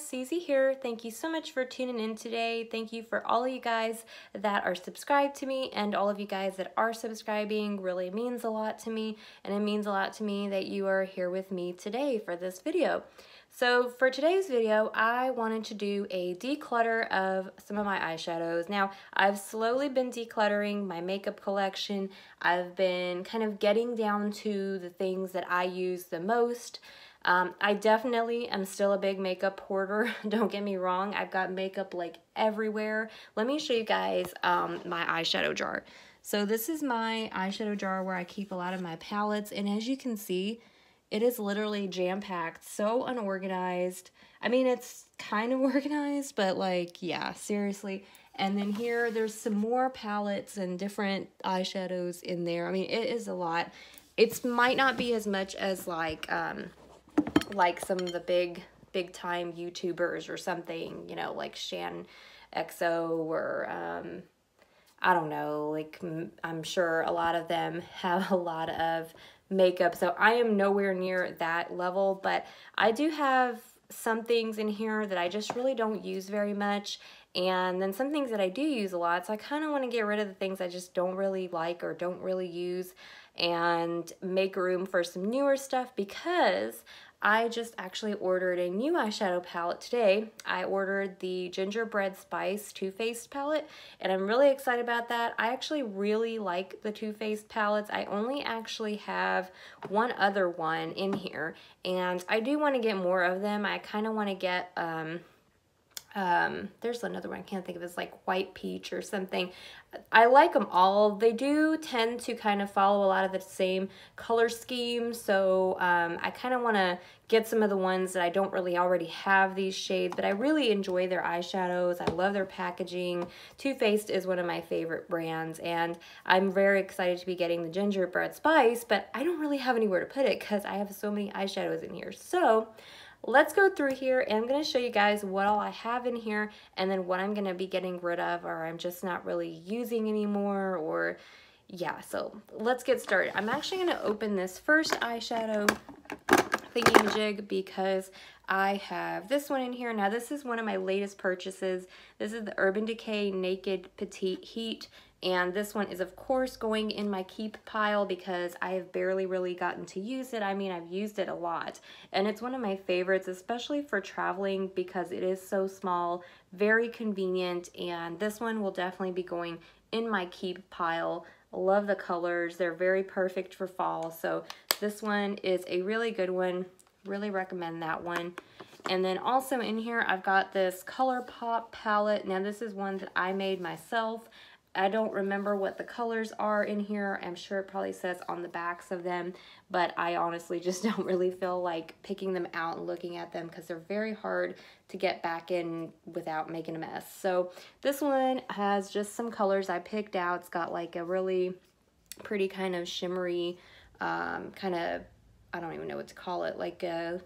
Susie here. Thank you so much for tuning in today. Thank you for all of you guys that are subscribed to me, and all of you guys that are subscribing really means a lot to me, and it means a lot to me that you are here with me today for this video. So for today's video, I wanted to do a declutter of some of my eyeshadows. Now, I've slowly been decluttering my makeup collection. I've been kind of getting down to the things that I use the most. I definitely am still a big makeup hoarder. Don't get me wrong. I've got makeup like everywhere. Let me show you guys my eyeshadow jar. So this is my eyeshadow jar where I keep a lot of my palettes, and as you can see, it is literally jam-packed, so unorganized. I mean, it's kind of organized, but like, yeah, seriously. And then here, there's some more palettes and different eyeshadows in there. I mean, it is a lot. It might not be as much as like some of the big time YouTubers or something, you know, like Shan XO or I don't know, like I'm sure a lot of them have a lot of makeup, so I am nowhere near that level, but I do have some things in here that I just really don't use very much, and then some things that I do use a lot, so I kind of want to get rid of the things I just don't really like or don't really use and make room for some newer stuff, because I just actually ordered a new eyeshadow palette today. I ordered the Gingerbread Spice Too Faced palette, and I'm really excited about that. I actually really like the Too Faced palettes. I only actually have one other one in here, and I do want to get more of them. I kind of want to get there's another one I can't think of. It's like White Peach or something. I like them all. They do tend to kind of follow a lot of the same color scheme, so I kind of want to get some of the ones that I don't really already have these shades, but I really enjoy their eyeshadows. I love their packaging. Too Faced is one of my favorite brands, and I'm very excited to be getting the Gingerbread Spice, but I don't really have anywhere to put it because I have so many eyeshadows in here. So let's go through here, and I'm going to show you guys what all I have in here, and then what I'm going to be getting rid of, or I'm just not really using anymore, or yeah, so let's get started. I'm actually going to open this first eyeshadow thingy-majig because I have this one in here. Now, this is one of my latest purchases. This is the Urban Decay Naked Petite Heat, and this one is, of course, going in my keep pile because I have barely really gotten to use it. I mean, I've used it a lot, and it's one of my favorites, especially for traveling because it is so small, very convenient, and this one will definitely be going in my keep pile. Love the colors. They're very perfect for fall, so this one is a really good one. Really recommend that one. And then also in here, I've got this ColourPop palette. Now, this is one that I made myself. I don't remember what the colors are in here. I'm sure it probably says on the backs of them, but I honestly just don't really feel like picking them out and looking at them because they're very hard to get back in without making a mess. So this one has just some colors I picked out. It's got like a really pretty kind of shimmery, kind of, I don't even know what to call it, like a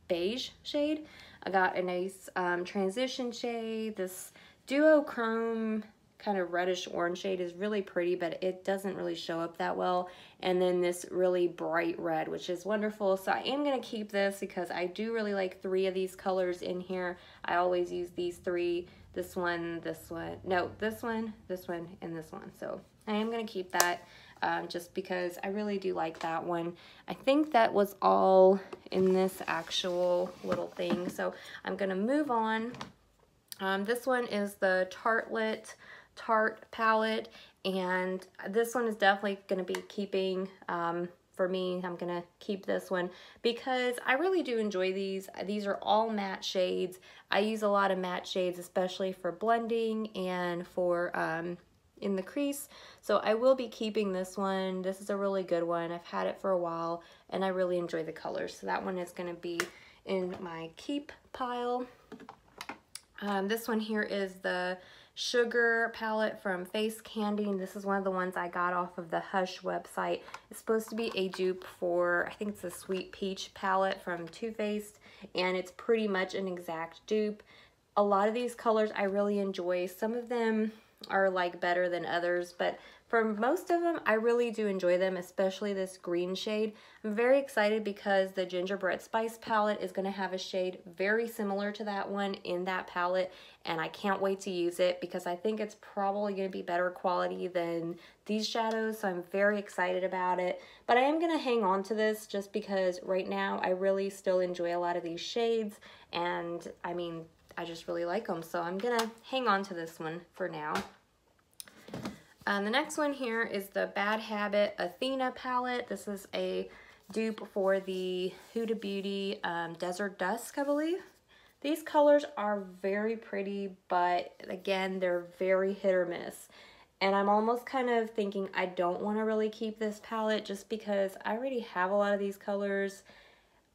beige shade. I got a nice transition shade. This duochrome kind of reddish orange shade is really pretty, but it doesn't really show up that well. And then this really bright red, which is wonderful. So I am going to keep this because I do really like 3 of these colors in here. I always use these 3, this one, no, this one, and this one. So I am going to keep that just because I really do like that one. I think that was all in this actual little thing. So I'm going to move on. This one is the Tartelette Tarte palette, and this one is definitely going to be keeping for me. I'm going to keep this one because I really do enjoy these. These are all matte shades. I use a lot of matte shades, especially for blending and for in the crease. So I will be keeping this one. This is a really good one. I've had it for a while and I really enjoy the colors. So that one is going to be in my keep pile. This one here is the Sugar palette from Face Candy, and this is one of the ones I got off of the Hush website. It's supposed to be a dupe for, I think it's the Sweet Peach palette from Too Faced, and it's pretty much an exact dupe. A lot of these colors I really enjoy. Some of them are like better than others, but for most of them, I really do enjoy them, especially this green shade. I'm very excited because the Gingerbread Spice palette is going to have a shade very similar to that one in that palette, and I can't wait to use it because I think it's probably going to be better quality than these shadows, so I'm very excited about it. But I am going to hang on to this just because right now I really still enjoy a lot of these shades, and I mean, I just really like them, so I'm going to hang on to this one for now. The next one here is the Bad Habit Athena palette. This is a dupe for the Huda Beauty Desert Dusk, I believe. These colors are very pretty, but again, they're very hit or miss. And I'm almost kind of thinking I don't want to really keep this palette just because I already have a lot of these colors.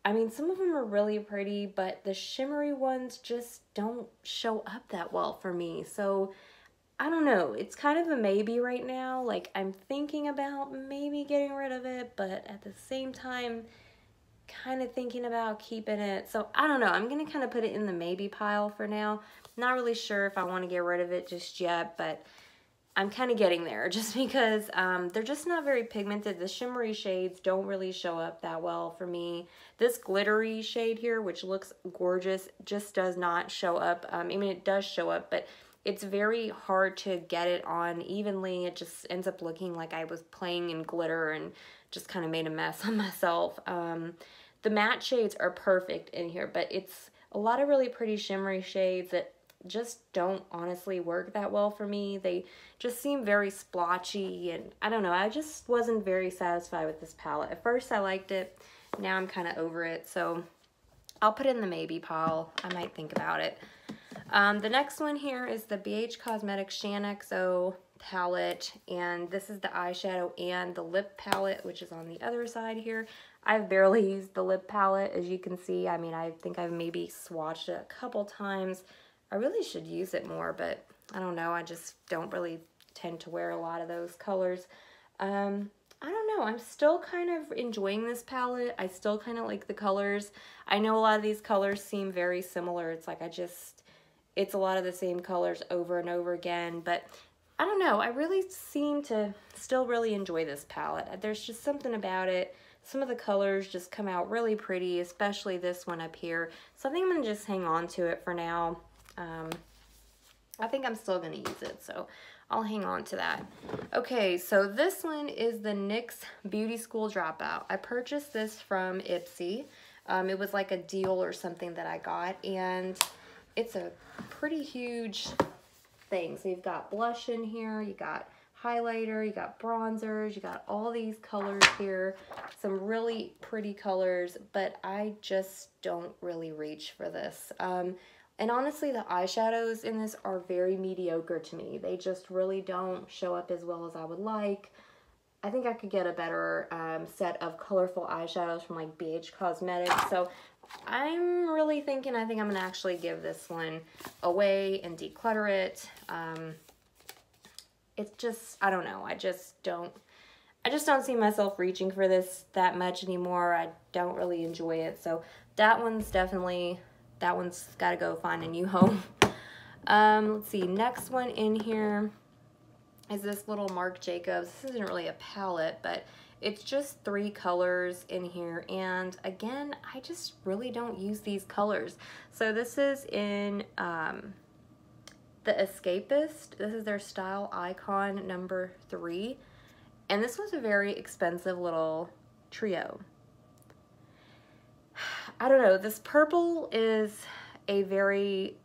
I mean, some of them are really pretty, but the shimmery ones just don't show up that well for me. So I don't know, it's kind of a maybe right now. Like, I'm thinking about maybe getting rid of it, but at the same time, kind of thinking about keeping it. So I don't know, I'm gonna kind of put it in the maybe pile for now. Not really sure if I want to get rid of it just yet, but I'm kind of getting there just because they're just not very pigmented. The shimmery shades don't really show up that well for me. This glittery shade here, which looks gorgeous, just does not show up. I mean, it does show up, but it's very hard to get it on evenly. It just ends up looking like I was playing in glitter and just kind of made a mess on myself. The matte shades are perfect in here, but it's a lot of really pretty shimmery shades that just don't honestly work that well for me. They just seem very splotchy, and I don't know, I just wasn't very satisfied with this palette. At first I liked it, now I'm kind of over it, so I'll put it in the maybe pile. I might think about it. The next one here is the BH Cosmetics Shanaxo palette, and this is the eyeshadow and the lip palette, which is on the other side here. I've barely used the lip palette, as you can see. I mean, I think I've maybe swatched it a couple times. I really should use it more, but I don't know. I just don't really tend to wear a lot of those colors. I don't know. I'm still kind of enjoying this palette. I still kind of like the colors. I know a lot of these colors seem very similar. It's like it's a lot of the same colors over and over again, but I don't know. I really seem to still really enjoy this palette. There's just something about it. Some of the colors just come out really pretty, especially this one up here. So I think I'm going to just hang on to it for now. I think I'm still going to use it, so I'll hang on to that. Okay, so this one is the NYX Beauty School Dropout. I purchased this from Ipsy. It was like a deal or something that I got, and it's a pretty huge thing. So you've got blush in here, you got highlighter, you got bronzers, you got all these colors here, some really pretty colors, but I just don't really reach for this. And honestly, the eyeshadows in this are very mediocre to me. They just really don't show up as well as I would like. I think I could get a better set of colorful eyeshadows from like BH Cosmetics. So I'm really thinking, I think I'm going to actually give this one away and declutter it. It's just, I don't know. I just don't see myself reaching for this that much anymore. I don't really enjoy it. So that one's got to go find a new home. Let's see, next one in here is this little Marc Jacobs. This isn't really a palette, but it's just 3 colors in here. And again, I just really don't use these colors. So this is in The Escapist. This is their Style Icon number 3. And this was a very expensive little trio. I don't know, this purple is a very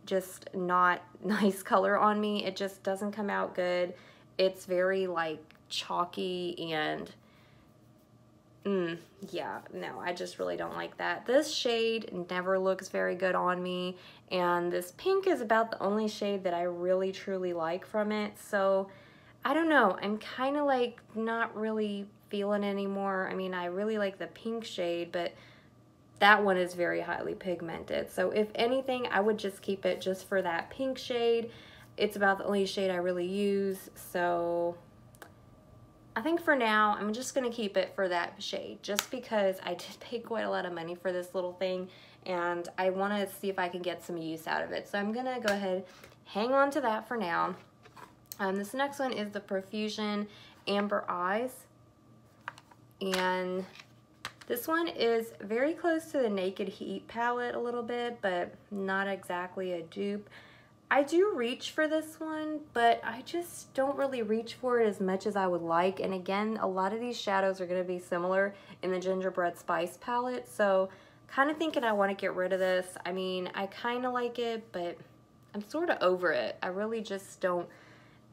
just not nice color on me. It just doesn't come out good. It's very like chalky and yeah, no, I just really don't like that. This shade never looks very good on me, and this pink is about the only shade that I really truly like from it. So I don't know, I'm kind of like not really feeling it anymore. I mean, I really like the pink shade, but that one is very highly pigmented. So if anything, I would just keep it just for that pink shade. It's about the only shade I really use. So I think for now, I'm just going to keep it for that shade, just because I did pay quite a lot of money for this little thing, and I want to see if I can get some use out of it. So I'm going to go ahead, hang on to that for now. This next one is the Profusion Amber Eyes. And this one is very close to the Naked Heat palette a little bit, but not exactly a dupe. I do reach for this one, but I just don't really reach for it as much as I would like. And again, a lot of these shadows are going to be similar in the Gingerbread Spice palette, so kind of thinking I want to get rid of this. I mean, I kind of like it, but I'm sort of over it. I really just don't,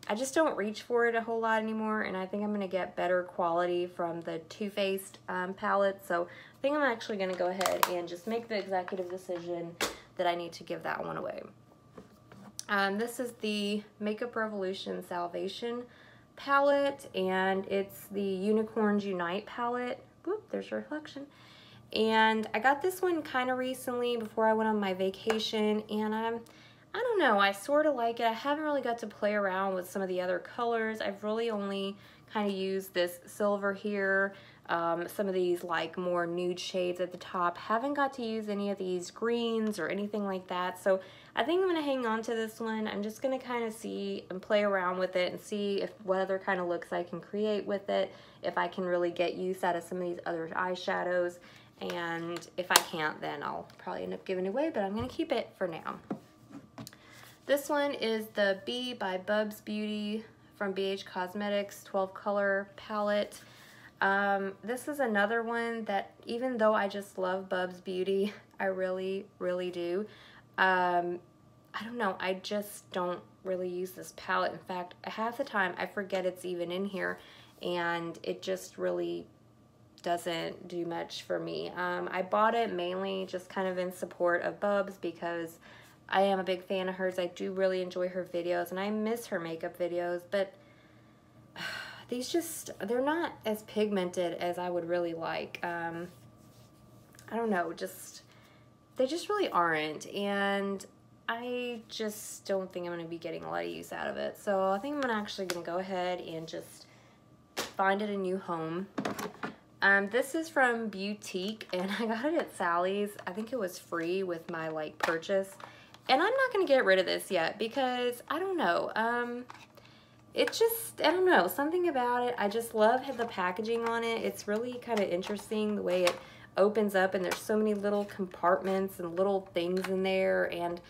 I just don't reach for it a whole lot anymore, and I think I'm going to get better quality from the Too Faced palette, so I think I'm actually going to go ahead and just make the executive decision that I need to give that one away. This is the Makeup Revolution Salvation palette, and it's the Unicorns Unite palette. Whoop, there's your reflection. And I got this one kind of recently before I went on my vacation, and I don't know, I sort of like it. I haven't really got to play around with some of the other colors. I've really only kind of used this silver here, some of these like more nude shades at the top. Haven't got to use any of these greens or anything like that, so I think I'm going to hang on to this one. I'm just going to kind of see and play around with it and see if what other kind of looks I can create with it, if I can really get use out of some of these other eyeshadows, and if I can't, then I'll probably end up giving it away, but I'm going to keep it for now. This one is the B by Bubs Beauty from BH Cosmetics 12 color palette. This is another one that, even though I just love Bubs Beauty, I really, really do. I don't know, I just don't really use this palette. In fact, half the time I forget it's even in here, and it just really doesn't do much for me. I bought it mainly just kind of in support of Bubs because I am a big fan of hers. I do really enjoy her videos, and I miss her makeup videos, but these just, they're not as pigmented as I would really like. I don't know, just, they just really aren't, and I just don't think I'm going to be getting a lot of use out of it. So I think I'm actually going to go ahead and just find it a new home. This is from Boutique, and I got it at Sally's. I think it was free with my like purchase, and I'm not going to get rid of this yet because I don't know. It's just, I don't know, something about it. I just love the packaging on it. It's really kind of interesting the way it opens up, and there's so many little compartments and little things in there, and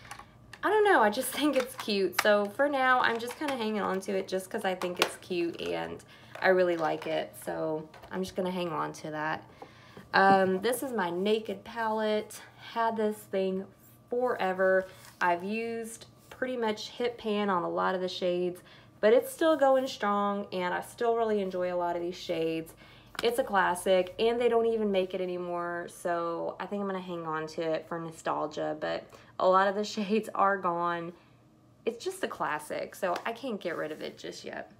I don't know, I just think it's cute. So for now, I'm just kind of hanging on to it just because I think it's cute and I really like it. So I'm just going to hang on to that. This is my Naked palette. Had this thing forever. I've used pretty much hit pan on a lot of the shades, but it's still going strong, and I still really enjoy a lot of these shades. It's a classic, and they don't even make it anymore, so I think I'm going to hang on to it for nostalgia, but a lot of the shades are gone. It's just a classic, so I can't get rid of it just yet.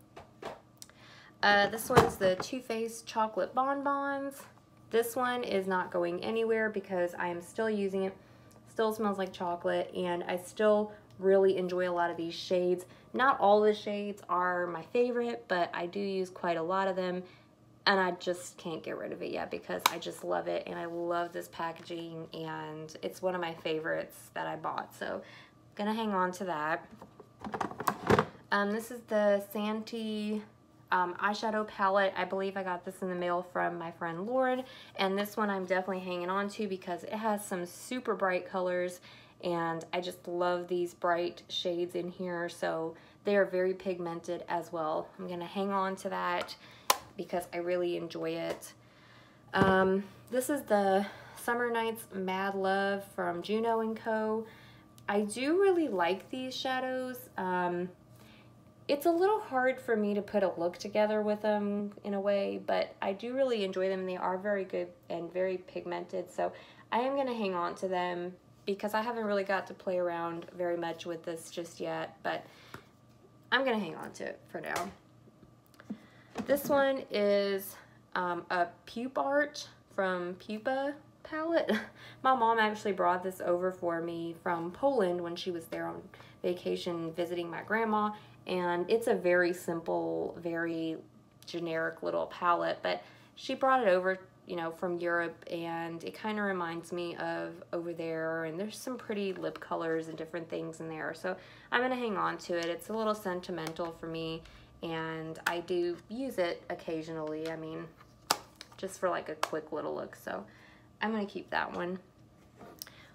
This one's the Too Faced Chocolate Bonbons. This one is not going anywhere because I am still using it. Still smells like chocolate, and I still really enjoy a lot of these shades. Not all the shades are my favorite, but I do use quite a lot of them, and I just can't get rid of it yet because I just love it, and I love this packaging, and it's one of my favorites that I bought, so I'm gonna hang on to that. This is the Santee eyeshadow palette. I believe I got this in the mail from my friend Lauren, and this one I'm definitely hanging on to because it has some super bright colors, and I just love these bright shades in here, so they are very pigmented as well. I'm gonna hang on to that because I really enjoy it. This is the Summer Nights Mad Love from Juno & Co. I do really like these shadows. It's a little hard for me to put a look together with them in a way, but I do really enjoy them. They are very good and very pigmented, so I am going to hang on to them because I haven't really got to play around very much with this just yet, but I'm going to hang on to it for now. This one is a Pupe Art from Pupa palette. My mom actually brought this over for me from Poland when she was there on vacation visiting my grandma, and it's a very simple, very generic little palette, but she brought it over, you know, from Europe, and it kind of reminds me of over there, and there's some pretty lip colors and different things in there, so I'm gonna hang on to it. It's a little sentimental for me, and I do use it occasionally, I mean, just for like a quick little look, so I'm gonna keep that one.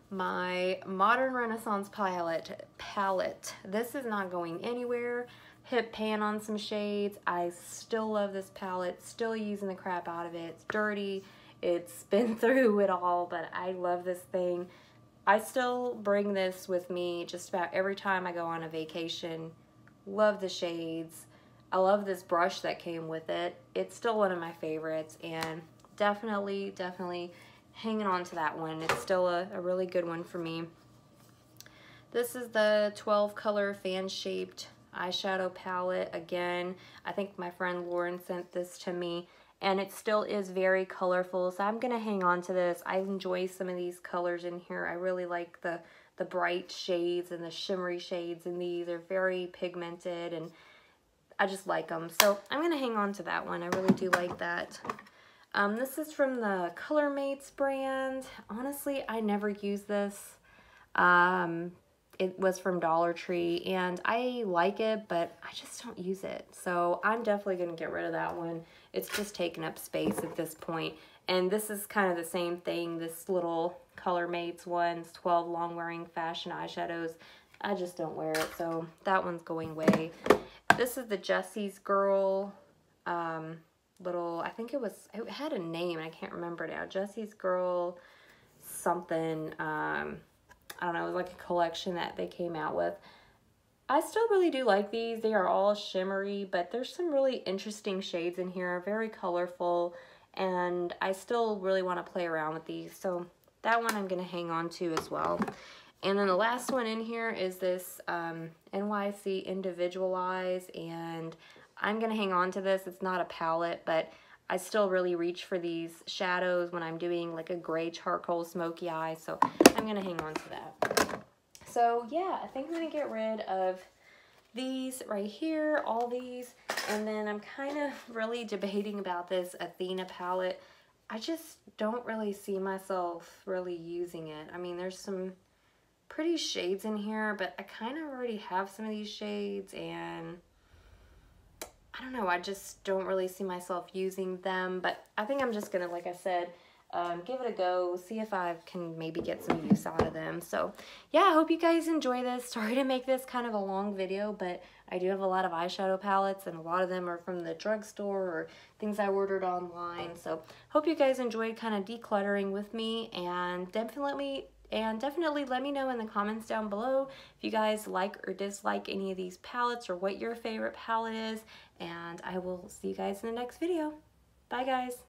My Modern Renaissance palette. This is not going anywhere. Hit pan on some shades. I still love this palette, still using the crap out of it. It's dirty, it's been through it all, but I love this thing. I still bring this with me just about every time I go on a vacation. Love the shades. I love this brush that came with it. It's still one of my favorites, and definitely hanging on to that one. It's still a really good one for me. This is the 12 color fan shaped eyeshadow palette. Again, I think my friend Lauren sent this to me, and it still is very colorful, so I'm gonna hang on to this. I enjoy some of these colors in here. I really like the bright shades and the shimmery shades in these. They're very pigmented, and I just like them, so I'm gonna hang on to that one. I really do like that. This is from the Color Mates brand. Honestly, I never use this. It was from Dollar Tree, and I like it, but I just don't use it. So I'm definitely going to get rid of that one. It's just taking up space at this point. And this is kind of the same thing. This little Color Mates one's 12 long wearing fashion eyeshadows. I just don't wear it, so that one's going away. This is the Jesse's Girl little, I think it had a name, I can't remember now. Jesse's Girl something, I don't know, it was like a collection that they came out with. I still really do like these. They are all shimmery, but there's some really interesting shades in here, very colorful, and I still really want to play around with these. So that one I'm going to hang on to as well. And then the last one in here is this NYC Individualize, and I'm going to hang on to this. It's not a palette, but I still really reach for these shadows when I'm doing like a gray charcoal smoky eye, so I'm going to hang on to that. So yeah, I think I'm going to get rid of these right here, all these, and then I'm kind of really debating about this Athena palette. I just don't really see myself really using it. I mean, there's some pretty shades in here, but I kind of already have some of these shades, and I don't know, I just don't really see myself using them, but I think I'm just gonna, like I said, give it a go, see if I can maybe get some use out of them. So yeah, I hope you guys enjoy this. Sorry to make this kind of a long video, but I do have a lot of eyeshadow palettes, and a lot of them are from the drugstore or things I ordered online. So hope you guys enjoyed kind of decluttering with me, and definitely let me know in the comments down below if you guys like or dislike any of these palettes, or what your favorite palette is, and I will see you guys in the next video. Bye guys.